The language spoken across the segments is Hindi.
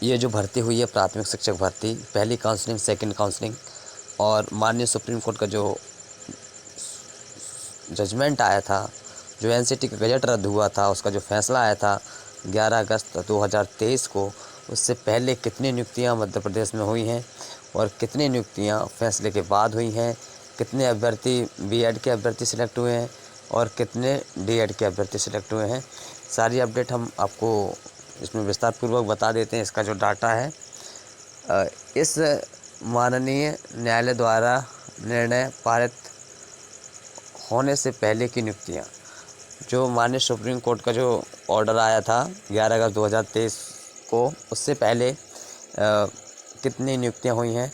ये जो भर्ती हुई है प्राथमिक शिक्षक भर्ती, पहली काउंसलिंग, सेकंड काउंसलिंग और माननीय सुप्रीम कोर्ट का जो जजमेंट आया था, जो एनसीटी का गजट रद्द हुआ था, उसका जो फैसला आया था 11 अगस्त 2023 को, उससे पहले कितनी नियुक्तियां मध्य प्रदेश में हुई हैं और कितनी नियुक्तियां फैसले के बाद हुई हैं, कितने अभ्यर्थी बीएड के अभ्यर्थी सिलेक्ट हुए हैं और कितने डीएड के अभ्यर्थी सिलेक्ट हुए हैं, सारी अपडेट हम आपको इसमें विस्तारपूर्वक बता देते हैं। इसका जो डाटा है, इस माननीय न्यायालय द्वारा निर्णय पारित होने से पहले की नियुक्तियां, जो माननीय सुप्रीम कोर्ट का जो ऑर्डर आया था 11 अगस्त 2023 को, उससे पहले कितनी नियुक्तियां हुई हैं,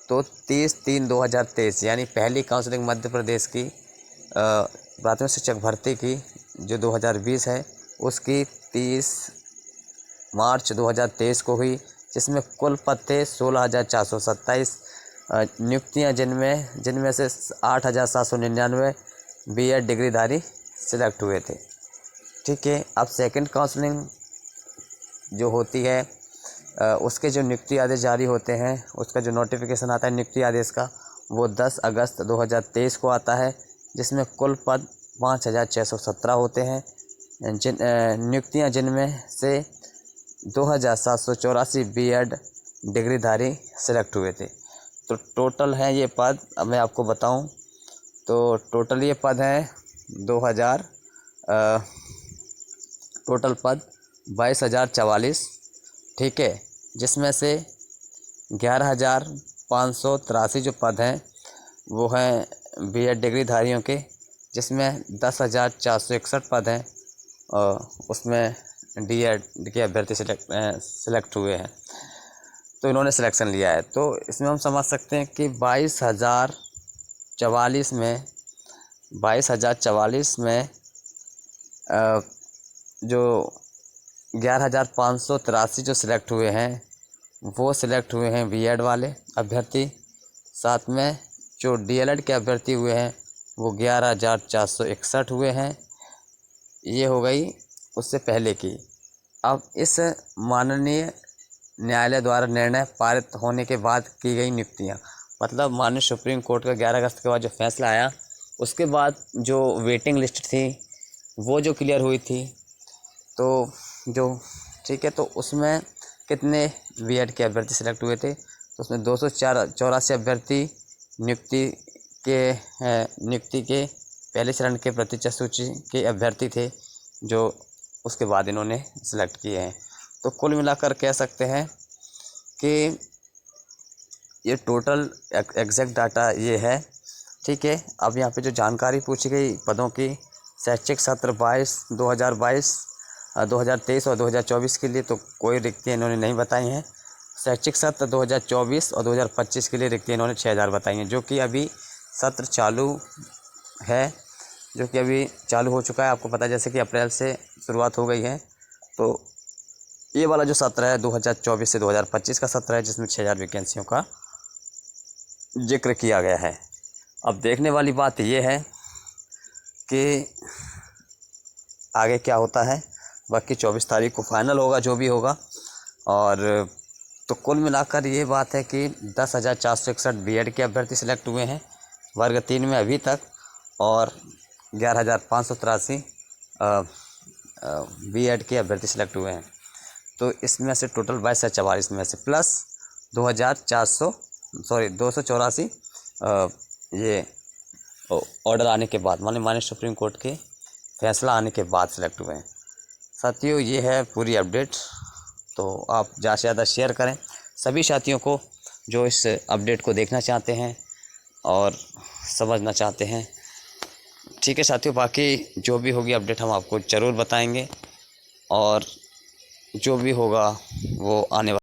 तो 30/3/2023 यानी पहली काउंसलिंग मध्य प्रदेश की प्राथमिक शिक्षक भर्ती की जो 2020 है, उसकी 30 मार्च 2023 को हुई, जिसमें कुल पद थे 16,427 नियुक्तियां, जिनमें से 8,799 बीएड डिग्रीधारी सिलेक्ट हुए थे। ठीक है, अब सेकंड काउंसलिंग जो होती है, उसके जो नियुक्ति आदेश जारी होते हैं, उसका जो नोटिफिकेशन आता है नियुक्ति आदेश का, वो 10 अगस्त 2023 को आता है, जिसमें कुल पद 5,617 होते हैं। नियुक्तियां जिनमें से 2,784 बीएड डिग्रीधारी सिलेक्ट हुए थे। तो टोटल हैं ये पद, अब मैं आपको बताऊं तो टोटल ये पद हैं 2000 टोटल पद 22,044। ठीक है, जिसमें से 11,583 जो पद हैं वो हैं बीएड डिग्रीधारियों के, जिसमें 10,461 पद हैं और उसमें डीएड के अभ्यर्थी सिलेक्ट हुए हैं। तो इन्होंने सिलेक्शन लिया है। तो इसमें हम समझ सकते हैं कि 22,044 में जो 11,583 जो सिलेक्ट हुए हैं, वो सिलेक्ट हुए हैं बीएड वाले अभ्यर्थी। साथ में जो डीएलएड के अभ्यर्थी हुए हैं वो 11,461 हुए हैं। ये हो गई उससे पहले की। अब इस माननीय न्यायालय द्वारा निर्णय पारित होने के बाद की गई नियुक्तियां, मतलब माननीय सुप्रीम कोर्ट का 11 अगस्त के बाद जो फैसला आया, उसके बाद जो वेटिंग लिस्ट थी वो जो क्लियर हुई थी, तो जो ठीक है, तो उसमें कितने बीएड के अभ्यर्थी सिलेक्ट हुए थे, तो उसमें 284 अभ्यर्थी नियुक्ति के पहले चरण के प्रतिशत सूची के अभ्यर्थी थे, जो उसके बाद इन्होंने सिलेक्ट किए हैं। तो कुल मिलाकर कह सकते हैं कि ये टोटल एग्जैक्ट डाटा ये है। ठीक है, अब यहाँ पे जो जानकारी पूछी गई पदों की, शैक्षिक सत्र 2023 और 2024 के लिए तो कोई रिक्तियाँ इन्होंने नहीं बताई हैं। शैक्षिक सत्र 2024 और 2025 के लिए रिक्तियाँ इन्होंने 6,000 बताई हैं, जो कि अभी सत्र चालू है, जो कि अभी चालू हो चुका है। आपको पता है जैसे कि अप्रैल से शुरुआत हो गई है, तो ये वाला जो सत्र है 2024 से 2025 का सत्र है, जिसमें 6,000 वैकेंसियों का जिक्र किया गया है। अब देखने वाली बात ये है कि आगे क्या होता है। बाकी 24 तारीख को फाइनल होगा जो भी होगा। और तो कुल मिलाकर ये बात है कि 10,461 बीएड के अभ्यर्थी सिलेक्ट हुए हैं वर्ग 3 में अभी तक, और 11,583 बीएड के अभ्यर्थी सिलेक्ट हुए हैं। तो इसमें से टोटल 22,044 में से प्लस 284 ये ऑर्डर आने के बाद, माननीय सुप्रीम कोर्ट के फैसला आने के बाद सिलेक्ट हुए हैं। साथियों, ये है पूरी अपडेट। तो आप ज़्यादा से ज़्यादा शेयर करें सभी साथियों को जो इस अपडेट को देखना चाहते हैं और समझना चाहते हैं। ठीक है साथियों, बाकी जो भी होगी अपडेट हम आपको ज़रूर बताएंगे, और जो भी होगा वो आने